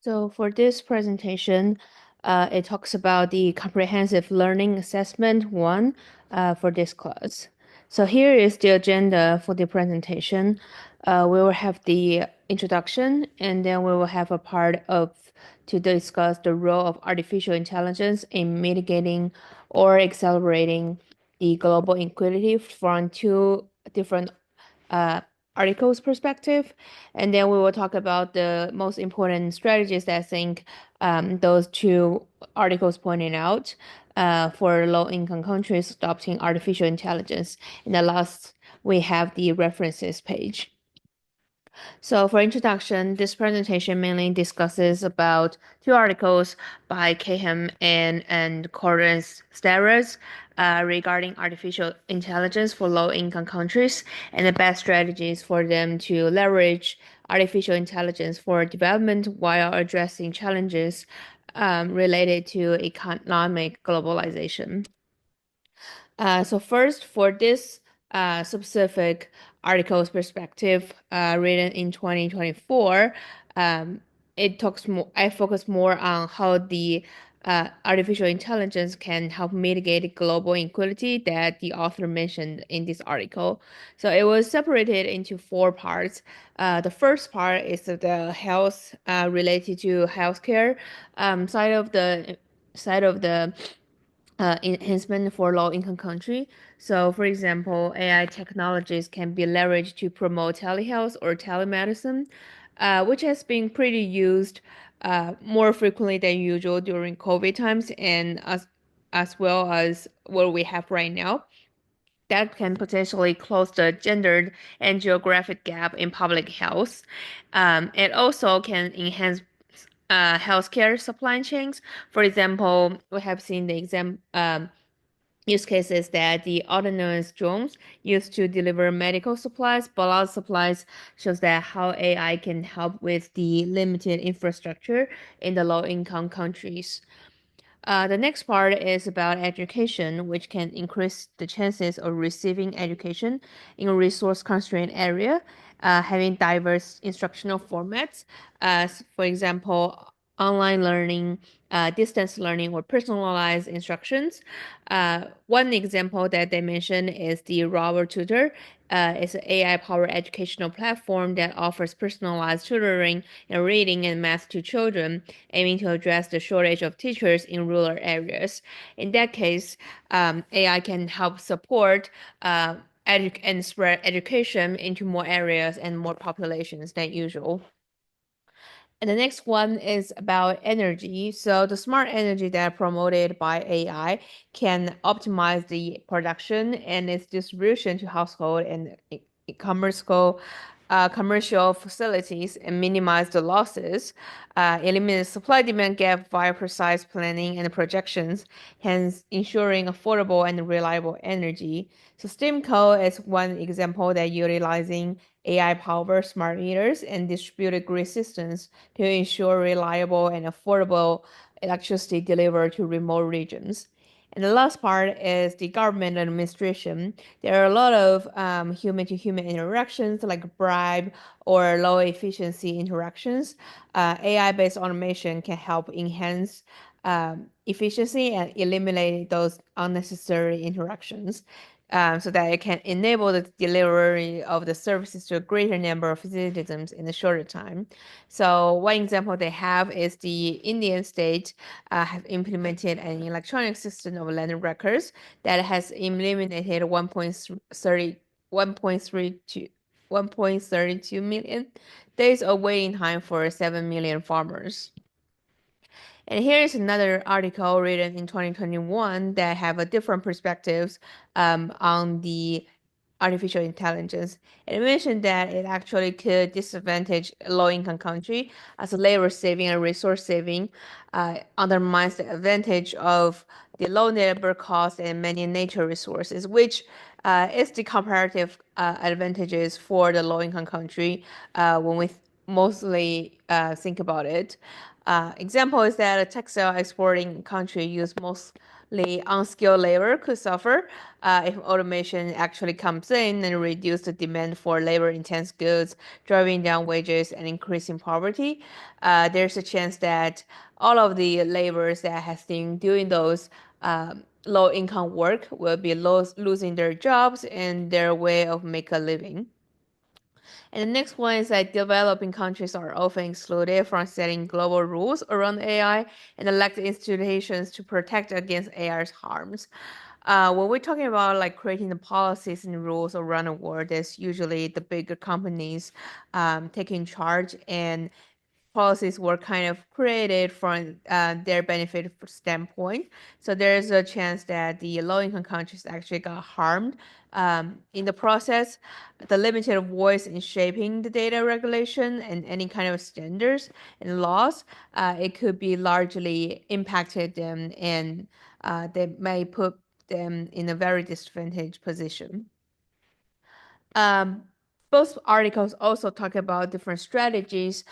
So for this presentation, it talks about the comprehensive learning assessment one for this class. So here is the agenda for the presentation. We will have the introduction, and then we will have a part of to discuss the role of artificial intelligence in mitigating or accelerating the global inequality from two different uh, article's perspective. And then we will talk about the most important strategies that I think those two articles pointed out for low-income countries adopting artificial intelligence. And the last, we have the references page. So for introduction, this presentation mainly discusses about two articles by Cahem and Correns Steres regarding artificial intelligence for low-income countries and the best strategies for them to leverage artificial intelligence for development while addressing challenges related to economic globalization. So first, for this specific article's perspective, written in 2024, um, it talks more. I focus more on how the artificial intelligence can help mitigate global inequality that the author mentioned in this article. So it was separated into four parts. The first part is the health related to healthcare side of the enhancement for low-income country. So, for example, AI technologies can be leveraged to promote telehealth or telemedicine, which has been pretty used more frequently than usual during COVID times and as well as what we have right now. That can potentially close the gendered and geographic gap in public health. It also can enhance healthcare supply chains. For example, we have seen the use cases that the autonomous drones used to deliver medical supplies, blood supplies, shows that how AI can help with the limited infrastructure in the low-income countries. The next part is about education, which can increase the chances of receiving education in a resource-constrained area, having diverse instructional formats, for example, online learning, distance learning, or personalized instructions. One example that they mention is the Robert Tutor. It's an AI-powered educational platform that offers personalized tutoring in reading and math to children, aiming to address the shortage of teachers in rural areas. In that case, AI can help support and spread education into more areas and more populations than usual. And the next one is about energy. So the smart energy that are promoted by AI can optimize the production and its distribution to household and commercial facilities and minimize the losses, eliminate supply-demand gap via precise planning and projections, hence ensuring affordable and reliable energy. So STEAMCO is one example that utilizing AI-powered smart meters and distributed grid systems to ensure reliable and affordable electricity delivered to remote regions. And the last part is the government administration. There are a lot of human-to-human interactions like bribe or low efficiency interactions. AI-based automation can help enhance efficiency and eliminate those unnecessary interactions so that it can enable the delivery of the services to a greater number of citizens in a shorter time. So one example they have is the Indian state have implemented an electronic system of land records that has eliminated 1.32 million days of waiting time for 7 million farmers. And here is another article written in 2021 that have a different perspectives on the artificial intelligence. It mentioned that it actually could disadvantage a low-income country as a labor saving and resource saving undermines the advantage of the low labor cost and many nature resources, which is the comparative advantages for the low-income country when we mostly think about it. Example is that a textile exporting country use historically unskilled labor could suffer if automation actually comes in and reduce the demand for labor-intense goods, driving down wages and increasing poverty. There's a chance that all of the laborers that has been doing those low income work will be losing their jobs and their way of make a living. And the next one is that developing countries are often excluded from setting global rules around AI and lack the institutions to protect against AI's harms. When we're talking about like creating the policies and rules around the world, there's usually the bigger companies taking charge, and policies were kind of created from their benefit standpoint. So there's a chance that the low-income countries actually got harmed in the process. The limited voice in shaping the data regulation and any kind of standards and laws, it could be largely impacted them, and they may put them in a very disadvantaged position. Um, Both articles also talk about different strategies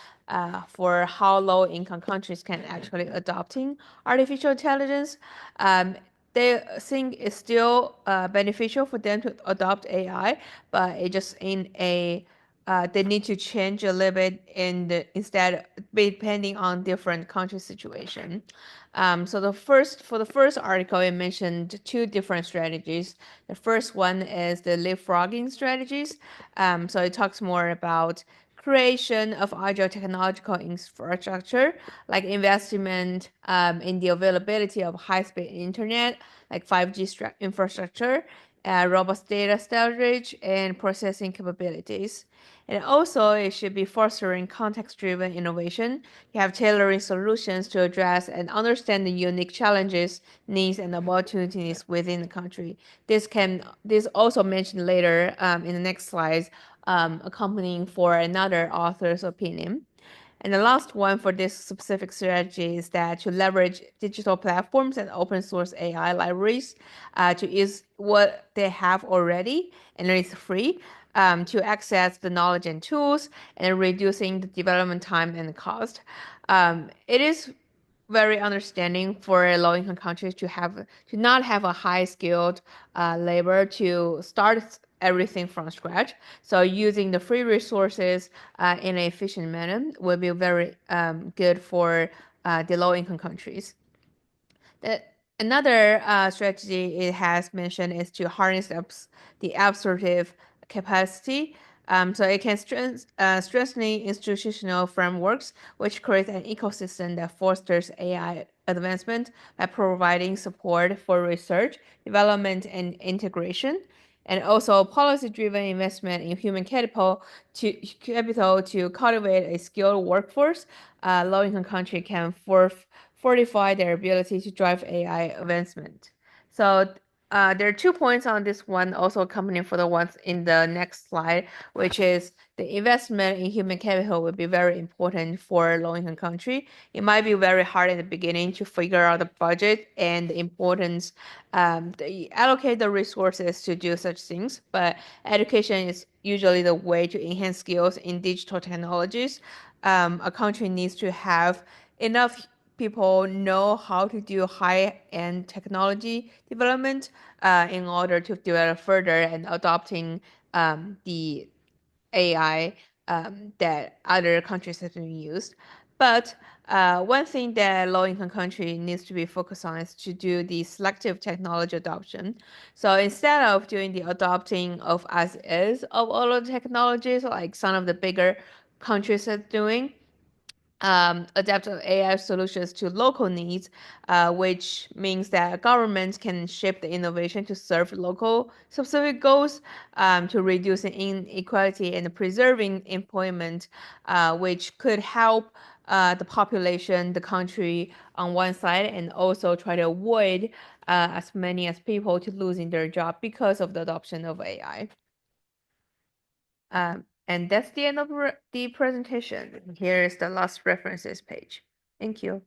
for how low-income countries can actually adopting artificial intelligence. Um, they think it's still beneficial for them to adopt AI, but it just in a they need to change a little bit instead depending on different country situation. So for the first article, it mentioned two different strategies. The first one is the leapfrogging strategies. So it talks more about creation of agile technological infrastructure, like investment in the availability of high-speed internet, like 5G infrastructure, robust data storage, and processing capabilities. And also, it should be fostering context-driven innovation. You have tailoring solutions to address and understand the unique challenges, needs, and opportunities within the country. This also mentioned later in the next slides, accompanying for another author's opinion. And the last one for this specific strategy is that to leverage digital platforms and open source AI libraries to use what they have already and it's free to access the knowledge and tools and reducing the development time and cost. It is very understanding for low-income countries to not have a high-skilled labor to start everything from scratch. So using the free resources in an efficient manner will be very good for the low-income countries. The, Another strategy it has mentioned is to harness the absorptive capacity. So it can strengthen institutional frameworks, which create an ecosystem that fosters AI advancement by providing support for research, development, and integration, and also policy-driven investment in human capital to cultivate a skilled workforce. Low-income country can fortify their ability to drive AI advancement. So there are 2 points on this one, also accompanying for the ones in the next slide, which is the investment in human capital will be very important for low-income country. It might be very hard at the beginning to figure out the budget and the importance, allocate the resources to do such things. But education is usually the way to enhance skills in digital technologies. A country needs to have enough people know how to do high-end technology development in order to develop further and adopting the AI that other countries have been used. But one thing that low-income country needs to be focused on is to do the selective technology adoption. So instead of doing the adopting of as is of all of the technologies, like some of the bigger countries are doing, adapt AI solutions to local needs, which means that governments can shape the innovation to serve local specific goals, to reducing inequality and preserving employment, which could help the population, the country on one side, and also try to avoid as many as people to losing their job because of the adoption of AI. And that's the end of the presentation. Here is the last references page. Thank you.